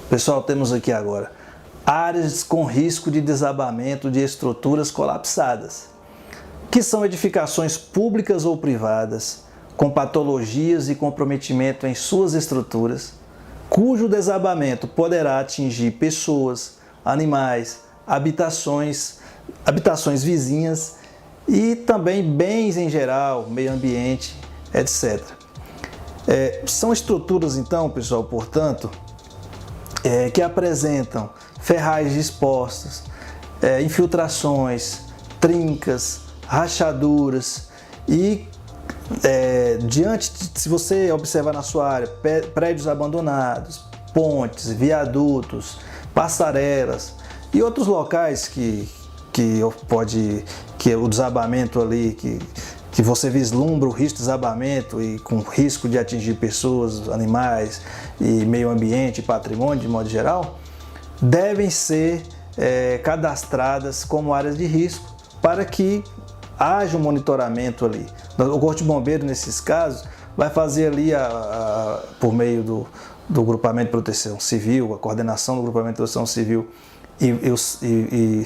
Pessoal, temos aqui agora áreas com risco de desabamento de estruturas colapsadas, que são edificações públicas ou privadas, com patologias e comprometimento em suas estruturas, cujo desabamento poderá atingir pessoas, animais, habitações vizinhas e também bens em geral, meio ambiente, etc. São estruturas, então, pessoal, portanto, que apresentam ferragens expostas, infiltrações, trincas, rachaduras e se você observar na sua área, prédios abandonados, pontes, viadutos, passarelas e outros locais que o desabamento ali, que você vislumbra o risco de desabamento e com risco de atingir pessoas, animais e meio ambiente, patrimônio de modo geral, devem ser cadastradas como áreas de risco para que haja um monitoramento ali. O Corpo de Bombeiro, nesses casos, vai fazer ali, por meio do Grupamento de Proteção Civil, a coordenação do Grupamento de Proteção Civil e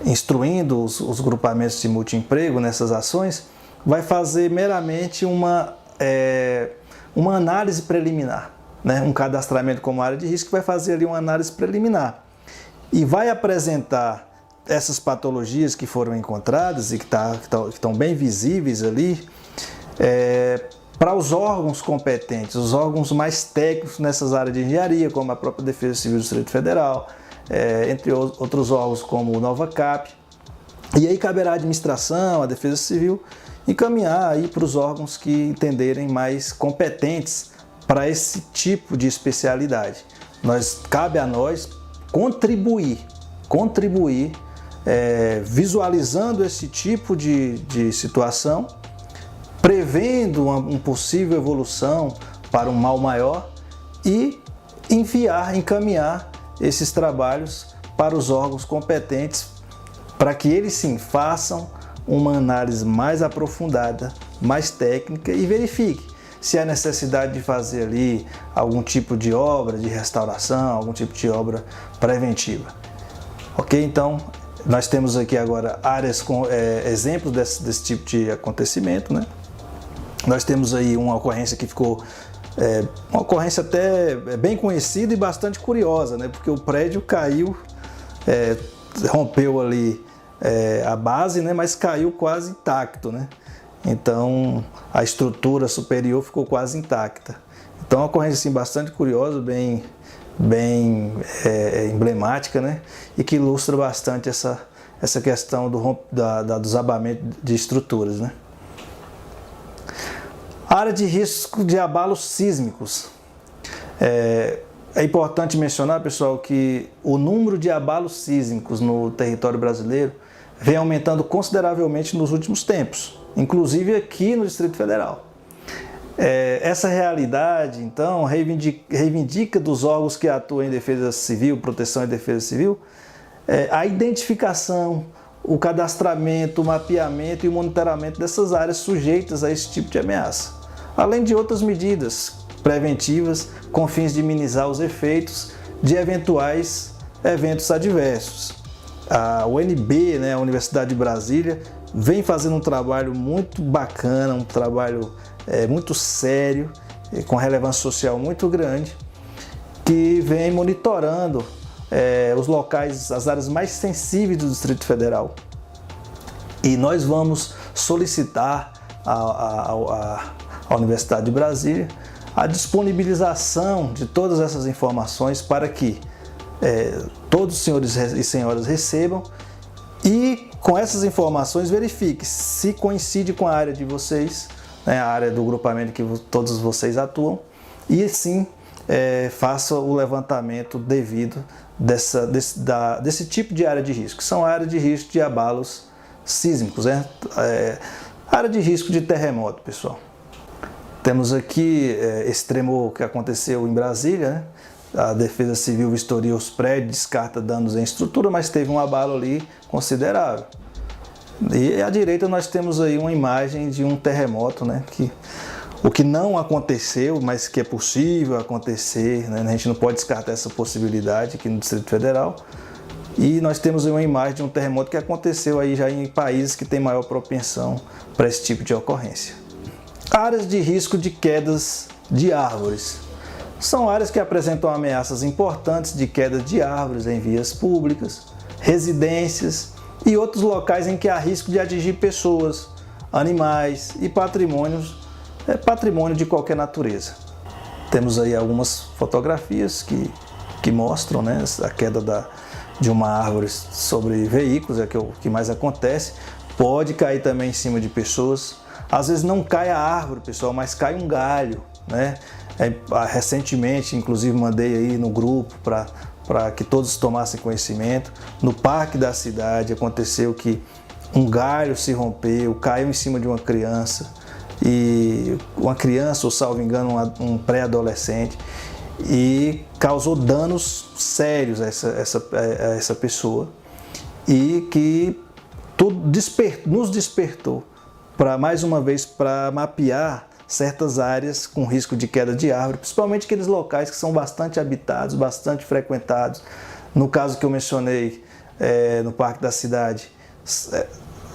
instruindo os grupamentos de multiemprego nessas ações, vai fazer meramente uma análise preliminar, né? Um cadastramento como área de risco vai fazer ali uma análise preliminar e vai apresentar essas patologias que foram encontradas e que estão bem visíveis ali para os órgãos competentes, os órgãos mais técnicos nessas áreas de engenharia, como a própria Defesa Civil do Distrito Federal, entre outros órgãos como o NovaCap. E aí caberá à administração, à Defesa Civil, encaminhar aí para os órgãos que entenderem mais competentes para esse tipo de especialidade. Cabe a nós contribuir visualizando esse tipo de situação, prevendo uma possível evolução para um mal maior e encaminhar esses trabalhos para os órgãos competentes para que eles sim façam uma análise mais aprofundada, mais técnica e verifique se há necessidade de fazer ali algum tipo de obra de restauração, algum tipo de obra preventiva. Ok? Então, nós temos aqui agora áreas com exemplos desse tipo de acontecimento, né? Nós temos aí uma ocorrência que ficou uma ocorrência até bem conhecida e bastante curiosa, né? Porque o prédio caiu, rompeu ali a base, né? Mas caiu quase intacto, né? Então a estrutura superior ficou quase intacta. Então é uma ocorrência assim, bastante curiosa, bem emblemática, né? E que ilustra bastante essa questão do desabamento de estruturas, né? Área de risco de abalos sísmicos. É importante mencionar, pessoal, que o número de abalos sísmicos no território brasileiro vem aumentando consideravelmente nos últimos tempos, inclusive aqui no Distrito Federal. Essa realidade, então, reivindica dos órgãos que atuam em defesa civil, proteção e defesa civil, a identificação, o cadastramento, o mapeamento e o monitoramento dessas áreas sujeitas a esse tipo de ameaça, além de outras medidas preventivas com fins de minimizar os efeitos de eventuais eventos adversos. A UNB, né, a Universidade de Brasília, vem fazendo um trabalho muito bacana, um trabalho muito sério, com relevância social muito grande, que vem monitorando os locais, as áreas mais sensíveis do Distrito Federal. E nós vamos solicitar à Universidade de Brasília a disponibilização de todas essas informações para que todos os senhores e senhoras recebam e com essas informações verifique se coincide com a área de vocês, né, a área do grupamento que todos vocês atuam, e assim faça o levantamento devido desse tipo de área de risco, que são áreas de risco de abalos sísmicos, né? Área de risco de terremoto, pessoal. Temos aqui esse tremor que aconteceu em Brasília, né? A Defesa Civil vistoria os prédios, descarta danos em estrutura, mas teve um abalo ali considerável. E à direita nós temos aí uma imagem de um terremoto, né? Que O que não aconteceu, mas que é possível acontecer, né? A gente não pode descartar essa possibilidade aqui no Distrito Federal. E nós temos uma imagem de um terremoto que aconteceu aí já em países que têm maior propensão para esse tipo de ocorrência. Áreas de risco de quedas de árvores. São áreas que apresentam ameaças importantes de queda de árvores em vias públicas, residências e outros locais em que há risco de atingir pessoas, animais e patrimônio de qualquer natureza. Temos aí algumas fotografias que mostram, né, a queda de uma árvore sobre veículos, é o que mais acontece. Pode cair também em cima de pessoas. Às vezes não cai a árvore, pessoal, mas cai um galho, né? Recentemente, inclusive, mandei aí no grupo para que todos tomassem conhecimento. No parque da cidade aconteceu que um galho se rompeu, caiu em cima de uma criança, e uma criança, ou salvo engano, um pré-adolescente, e causou danos sérios a essa pessoa, e que nos despertou para, mais uma vez, para mapear certas áreas com risco de queda de árvore, principalmente aqueles locais que são bastante habitados, bastante frequentados. No caso que eu mencionei, no Parque da Cidade,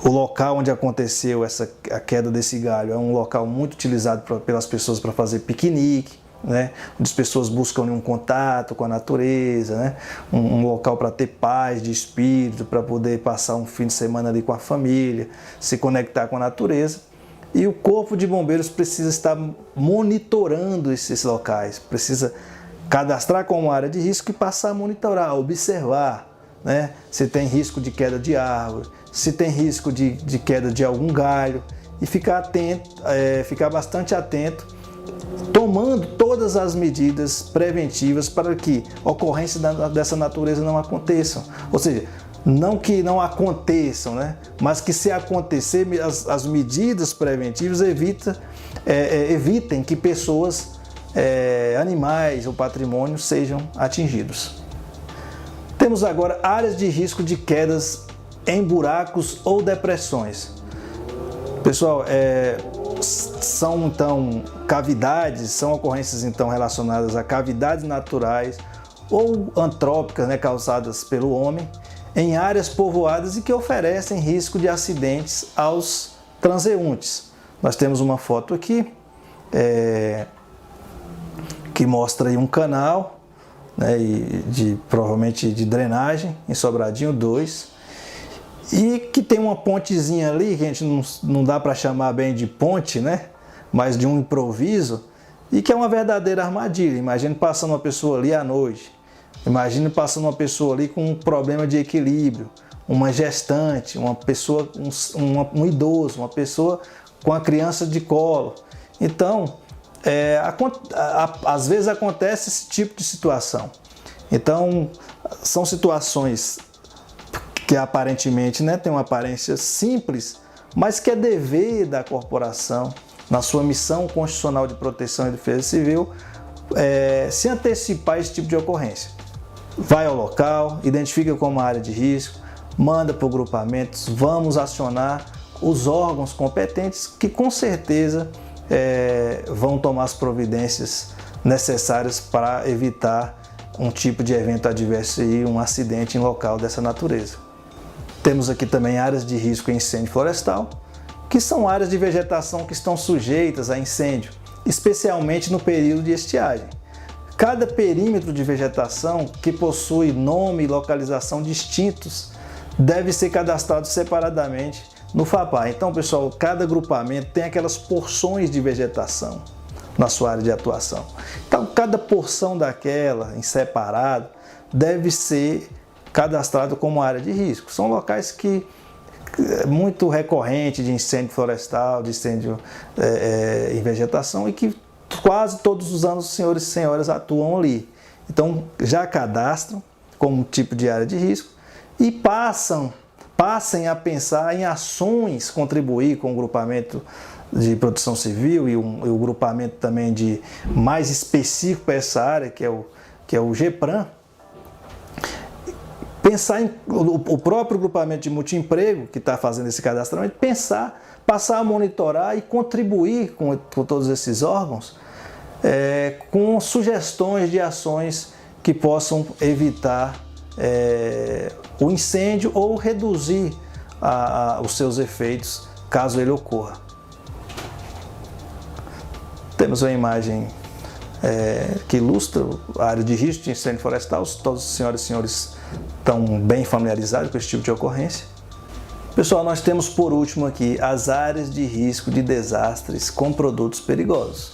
o local onde aconteceu a queda desse galho é um local muito utilizado pelas pessoas para fazer piquenique, né? Onde as pessoas buscam um contato com a natureza, né? Um local para ter paz de espírito, para poder passar um fim de semana ali com a família, se conectar com a natureza. E o Corpo de Bombeiros precisa estar monitorando esses locais, precisa cadastrar como área de risco e passar a monitorar, observar, né? Se tem risco de queda de árvore, se tem risco de queda de algum galho, e ficar atento, ficar bastante atento, tomando todas as medidas preventivas para que ocorrências dessa natureza não aconteçam. Ou seja, não que não aconteçam, né? Mas que, se acontecer, as medidas preventivas evitem que pessoas, animais ou patrimônio sejam atingidos. Temos agora áreas de risco de quedas em buracos ou depressões. Pessoal, são então cavidades, são ocorrências então relacionadas a cavidades naturais ou antrópicas, né, causadas pelo homem, em áreas povoadas e que oferecem risco de acidentes aos transeuntes. Nós temos uma foto aqui que mostra aí um canal, né, provavelmente de drenagem em Sobradinho 2, e que tem uma pontezinha ali, que a gente não dá para chamar bem de ponte, né, mas de um improviso, e que é uma verdadeira armadilha. Imagine passando uma pessoa ali à noite, imagine passando uma pessoa ali com um problema de equilíbrio, uma gestante, uma pessoa, um idoso, uma pessoa com a criança de colo. Então, às vezes acontece esse tipo de situação. Então, são situações que aparentemente, né, tem uma aparência simples, mas que é dever da corporação, na sua missão constitucional de proteção e defesa civil, se antecipar a esse tipo de ocorrência. Vai ao local, identifica como área de risco, manda para o grupamento, vamos acionar os órgãos competentes que com certeza vão tomar as providências necessárias para evitar um tipo de evento adverso e um acidente em local dessa natureza. Temos aqui também áreas de risco em incêndio florestal, que são áreas de vegetação que estão sujeitas a incêndio, especialmente no período de estiagem. Cada perímetro de vegetação que possui nome e localização distintos deve ser cadastrado separadamente no FAPAR. Então, pessoal, cada agrupamento tem aquelas porções de vegetação na sua área de atuação. Então, cada porção daquela, em separado, deve ser cadastrado como área de risco. São locais que é muito recorrente de incêndio florestal, de incêndio em vegetação, e que quase todos os anos os senhores e senhoras atuam ali. Então, já cadastram como tipo de área de risco e passem a pensar em ações, contribuir com o grupamento de proteção civil e o grupamento também mais específico para essa área, que é o GEPRAM, pensar em o próprio grupamento de multiemprego que está fazendo esse cadastramento, passar a monitorar e contribuir com todos esses órgãos com sugestões de ações que possam evitar o incêndio ou reduzir os seus efeitos caso ele ocorra. Temos uma imagem que ilustra a área de risco de incêndio florestal. Todos os senhoras e senhores estão bem familiarizados com esse tipo de ocorrência. Pessoal, nós temos por último aqui as áreas de risco de desastres com produtos perigosos.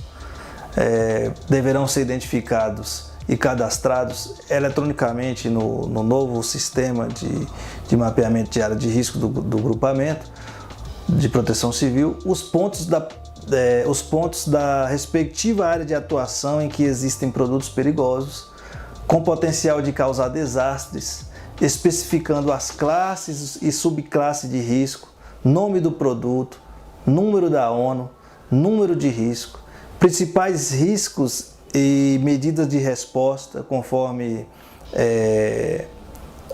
Deverão ser identificados e cadastrados eletronicamente no novo sistema de mapeamento de área de risco do grupamento de proteção civil, os pontos da respectiva área de atuação em que existem produtos perigosos com potencial de causar desastres, especificando as classes e subclasses de risco, nome do produto, número da ONU, número de risco, principais riscos e medidas de resposta conforme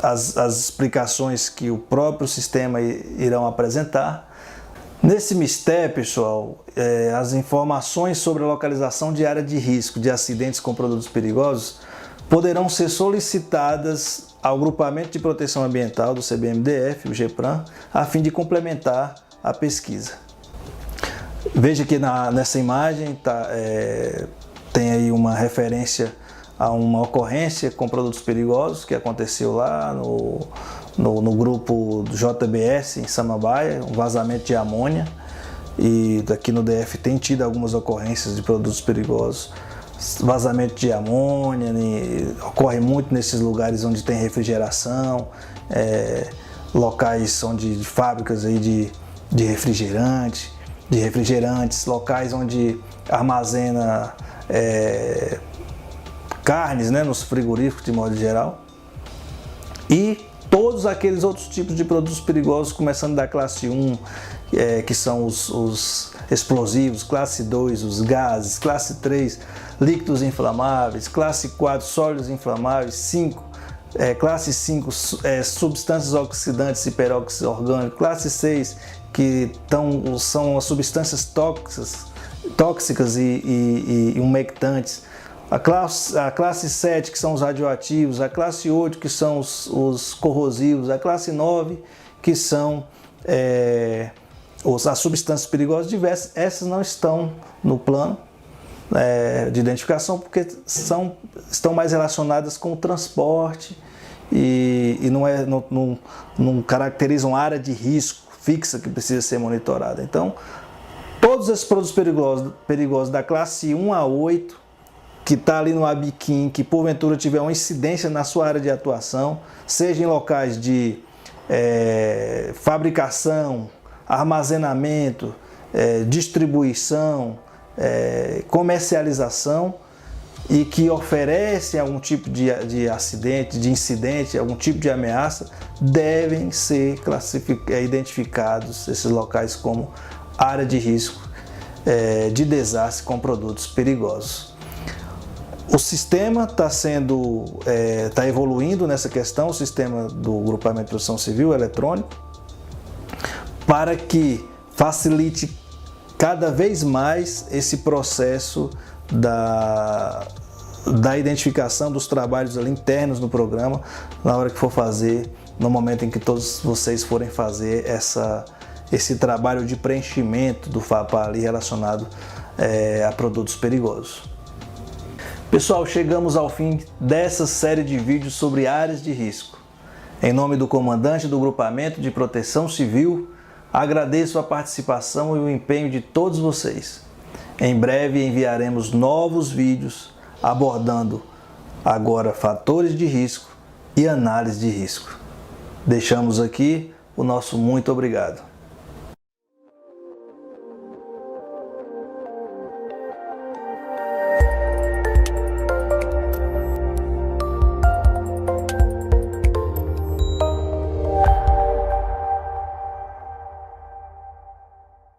as explicações que o próprio sistema irão apresentar. Nesse MISTER, pessoal, as informações sobre a localização de área de risco de acidentes com produtos perigosos poderão ser solicitadas ao Grupamento de Proteção Ambiental do CBMDF, o GEPRAM, a fim de complementar a pesquisa. Veja que nessa imagem tem aí uma referência a uma ocorrência com produtos perigosos que aconteceu lá no grupo do JBS em Samambaia, um vazamento de amônia, e aqui no DF tem tido algumas ocorrências de produtos perigosos. Vazamento de amônia ocorre muito nesses lugares onde tem refrigeração, locais de fábricas aí de refrigerantes, locais onde armazena carnes, nos frigoríficos de modo geral, e todos aqueles outros tipos de produtos perigosos, começando da classe 1, que são os explosivos, classe 2, os gases, classe 3, líquidos inflamáveis, classe 4, sólidos inflamáveis, 5, classe 5, substâncias oxidantes e peróxidos orgânicos, classe 6, que são as substâncias tóxicas e umectantes, a classe 7, que são os radioativos, a classe 8, que são os corrosivos, a classe 9, que são as substâncias perigosas diversas. Essas não estão no plano de identificação porque estão mais relacionadas com o transporte e não caracterizam área de risco fixa que precisa ser monitorada. Então, todos esses produtos perigosos da classe 1 a 8, que está ali no ABIQUIM, que porventura tiver uma incidência na sua área de atuação, seja em locais de fabricação, armazenamento, distribuição, comercialização, e que oferecem algum tipo de acidente, de incidente, algum tipo de ameaça, devem ser identificados esses locais como área de risco de desastre com produtos perigosos. O sistema está evoluindo nessa questão, o sistema do Grupamento de Proteção Civil eletrônico, para que facilite cada vez mais esse processo da identificação dos trabalhos ali internos no programa, na hora que for fazer, no momento em que todos vocês forem fazer esse trabalho de preenchimento do FAPA ali relacionado a produtos perigosos. Pessoal, chegamos ao fim dessa série de vídeos sobre áreas de risco. Em nome do comandante do Grupamento de Proteção Civil, agradeço a participação e o empenho de todos vocês. Em breve enviaremos novos vídeos abordando agora fatores de risco e análise de risco. Deixamos aqui o nosso muito obrigado.